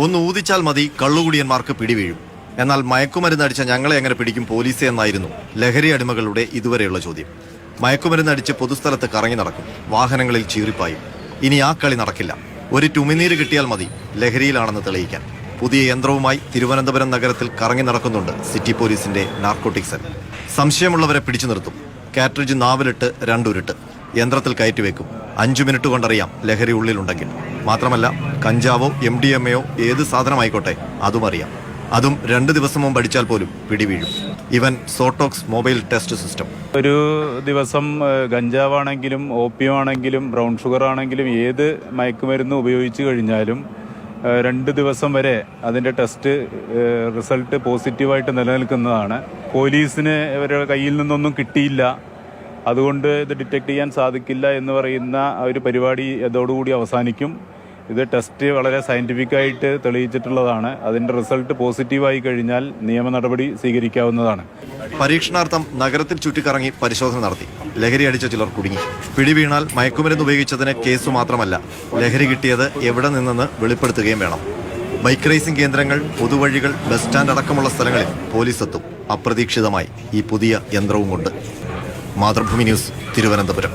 ഒന്ന് ഊതിച്ചാൽ മതി കള്ളുകുടിയന്മാർക്ക് പിടിവീഴും. എന്നാൽ മയക്കുമരുന്നടിച്ച ഞങ്ങളെ എങ്ങനെ പിടിക്കും പോലീസ് എന്നായിരുന്നു ലഹരി അടിമകളുടെ ഇതുവരെയുള്ള ചോദ്യം. മയക്കുമരുന്നടിച്ച് പൊതുസ്ഥലത്ത് കറങ്ങി നടക്കും, വാഹനങ്ങളിൽ ചീറിപ്പായും. ഇനി ആ കളി നടക്കില്ല. ഒരു ടുമിനീര് കിട്ടിയാൽ മതി ലഹരിയിലാണെന്ന് തെളിയിക്കാൻ. പുതിയ യന്ത്രവുമായി തിരുവനന്തപുരം നഗരത്തിൽ കറങ്ങി നടക്കുന്നുണ്ട് സിറ്റി പോലീസിന്റെ നാർക്കോട്ടിക് സെൽ. സംശയമുള്ളവരെ പിടിച്ചു നിർത്തും. കാട്രിഡ്ജ് നാവിലിട്ട് 2 ഉരുട്ട് യന്ത്രത്തിൽ കയറ്റിവെക്കും. 5 മിനിറ്റ് കൊണ്ടറിയാം ലഹരി ഉള്ളിലുണ്ടെങ്കിൽ. മാത്രമല്ല, കഞ്ചാവോ MDMAയോ ഏത് സാധനമായിക്കോട്ടെ അതും അറിയാം. അതും 2 ദിവസം മുമ്പ് അടിച്ചാൽ പോലും പിടിവീഴും. ഇവൻ സോട്ടോക്സ് മൊബൈൽ ടെസ്റ്റ് സിസ്റ്റം. ഒരു ദിവസം ഗഞ്ചാവാണെങ്കിലും ഓപ്പിയം ആണെങ്കിലും ബ്രൗൺ ഷുഗർ ആണെങ്കിലും ഏത് മയക്കുമരുന്ന് ഉപയോഗിച്ച് കഴിഞ്ഞാലും 2 ദിവസം വരെ അതിൻ്റെ ടെസ്റ്റ് റിസൾട്ട് പോസിറ്റീവായിട്ട് നിലനിൽക്കുന്നതാണ്. പോലീസിന് ഇവരുടെ കയ്യിൽ നിന്നൊന്നും കിട്ടിയില്ല, അതുകൊണ്ട് ഇത് ഡിറ്റക്ട് ചെയ്യാൻ സാധിക്കില്ല എന്ന് പറയുന്ന ഒരു പരിപാടി അതോടുകൂടി അവസാനിക്കും. ഇത് ടെസ്റ്റ് വളരെ സയന്റിഫിക്കായിട്ട് തെളിയിച്ചിട്ടുള്ളതാണ്. അതിൻ്റെ റിസൾട്ട് പോസിറ്റീവായി കഴിഞ്ഞാൽ നിയമ നടപടി സ്വീകരിക്കാവുന്നതാണ്. പരീക്ഷണാർത്ഥം നഗരത്തിൽ ചുറ്റിക്കറങ്ങി പരിശോധന നടത്തി. ലഹരി അടിച്ച ചിലർ കുടുങ്ങി. പിടിവീണാൽ മയക്കുമരുന്ന് ഉപയോഗിച്ചതിന് കേസ് മാത്രമല്ല, ലഹരി കിട്ടിയത് എവിടെ നിന്നെന്ന് വെളിപ്പെടുത്തുകയും വേണം. ബൈക്ക് റേസിംഗ് കേന്ദ്രങ്ങൾ, പൊതുവഴികൾ, ബസ് സ്റ്റാൻഡ് അടക്കമുള്ള സ്ഥലങ്ങളിൽ പോലീസ് എത്തും അപ്രതീക്ഷിതമായി ഈ പുതിയ യന്ത്രവും കൊണ്ട്. മാതൃഭൂമി ന്യൂസ്, തിരുവനന്തപുരം.